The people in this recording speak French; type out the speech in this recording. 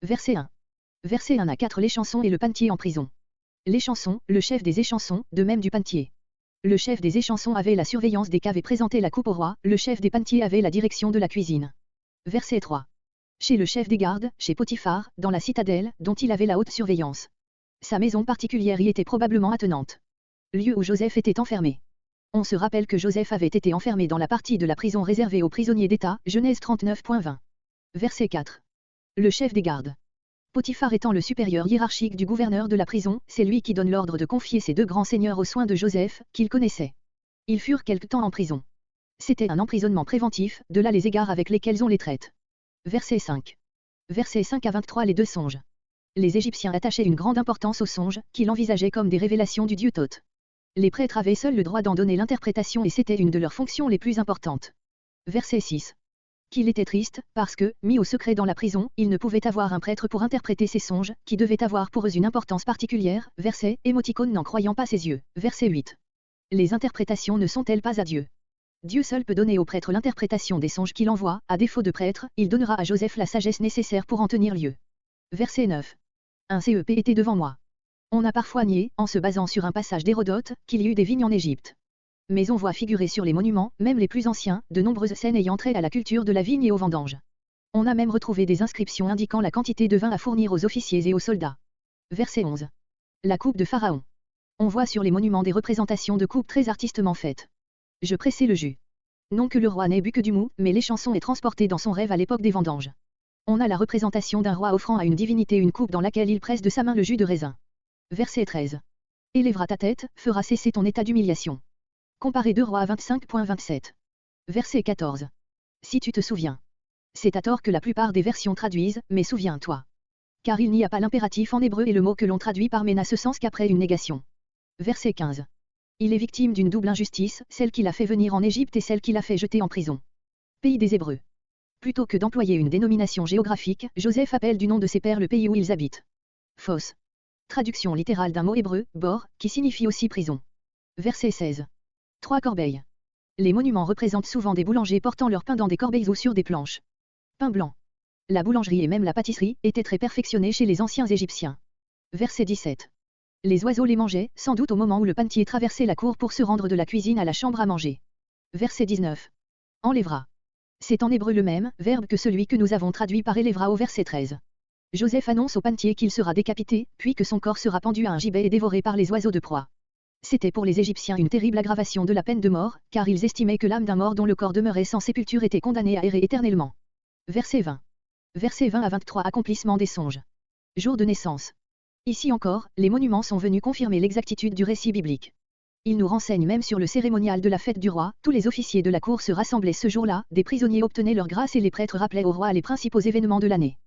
Verset 1. Verset 1 à 4. L'échanson et le panetier en prison. L'échanson, le chef des échansons, de même du panetier. Le chef des échansons avait la surveillance des caves et présentait la coupe au roi, le chef des panetiers avait la direction de la cuisine. Verset 3. Chez le chef des gardes, chez Potiphar, dans la citadelle, dont il avait la haute surveillance. Sa maison particulière y était probablement attenante. Lieu où Joseph était enfermé. On se rappelle que Joseph avait été enfermé dans la partie de la prison réservée aux prisonniers d'État, Genèse 39.20. Verset 4. Le chef des gardes. Potiphar étant le supérieur hiérarchique du gouverneur de la prison, c'est lui qui donne l'ordre de confier ces deux grands seigneurs aux soins de Joseph, qu'il connaissait. Ils furent quelque temps en prison. C'était un emprisonnement préventif, de là les égards avec lesquels on les traite. Verset 5. Versets 5 à 23. Les deux songes. Les Égyptiens attachaient une grande importance aux songes, qu'ils envisageaient comme des révélations du dieu Thoth. Les prêtres avaient seuls le droit d'en donner l'interprétation et c'était une de leurs fonctions les plus importantes. Verset 6. Qu'il était triste, parce que, mis au secret dans la prison, il ne pouvait avoir un prêtre pour interpréter ses songes, qui devaient avoir pour eux une importance particulière. Verset, émoticône n'en croyant pas ses yeux. Verset 8. Les interprétations ne sont-elles pas à Dieu? Dieu seul peut donner au prêtre l'interprétation des songes qu'il envoie, à défaut de prêtre, il donnera à Joseph la sagesse nécessaire pour en tenir lieu. Verset 9. Un CEP était devant moi. On a parfois nié, en se basant sur un passage d'Hérodote, qu'il y eut des vignes en Égypte. Mais on voit figurer sur les monuments, même les plus anciens, de nombreuses scènes ayant trait à la culture de la vigne et aux vendanges. On a même retrouvé des inscriptions indiquant la quantité de vin à fournir aux officiers et aux soldats. Verset 11. La coupe de Pharaon. On voit sur les monuments des représentations de coupes très artistement faites. Je pressais le jus. Non que le roi n'ait bu que du mou, mais l'échanson est transporté dans son rêve à l'époque des vendanges. On a la représentation d'un roi offrant à une divinité une coupe dans laquelle il presse de sa main le jus de raisin. Verset 13. Élèvera ta tête, fera cesser ton état d'humiliation. Comparé 2 Rois 25.27. Verset 14. Si tu te souviens. C'est à tort que la plupart des versions traduisent, mais souviens-toi. Car il n'y a pas l'impératif en hébreu et le mot que l'on traduit par mais n'a ce sens qu'après une négation. Verset 15. Il est victime d'une double injustice, celle qui l'a fait venir en Égypte et celle qui l'a fait jeter en prison. Pays des Hébreux. Plutôt que d'employer une dénomination géographique, Joseph appelle du nom de ses pères le pays où ils habitent. Fos. Traduction littérale d'un mot hébreu, bor, qui signifie aussi prison. Verset 16. 3 corbeilles. Les monuments représentent souvent des boulangers portant leur pain dans des corbeilles ou sur des planches. Pain blanc. La boulangerie et même la pâtisserie étaient très perfectionnées chez les anciens Égyptiens. Verset 17. Les oiseaux les mangeaient, sans doute au moment où le panetier traversait la cour pour se rendre de la cuisine à la chambre à manger. Verset 19. Enlèvera. C'est en hébreu le même verbe que celui que nous avons traduit par élèvera au verset 13. Joseph annonce au panetier qu'il sera décapité, puis que son corps sera pendu à un gibet et dévoré par les oiseaux de proie. C'était pour les Égyptiens une terrible aggravation de la peine de mort, car ils estimaient que l'âme d'un mort dont le corps demeurait sans sépulture était condamnée à errer éternellement. Verset 20. Verset 20 à 23. Accomplissement des songes. Jour de naissance. Ici encore, les monuments sont venus confirmer l'exactitude du récit biblique. Ils nous renseignent même sur le cérémonial de la fête du roi, tous les officiers de la cour se rassemblaient ce jour-là, des prisonniers obtenaient leur grâce et les prêtres rappelaient au roi les principaux événements de l'année.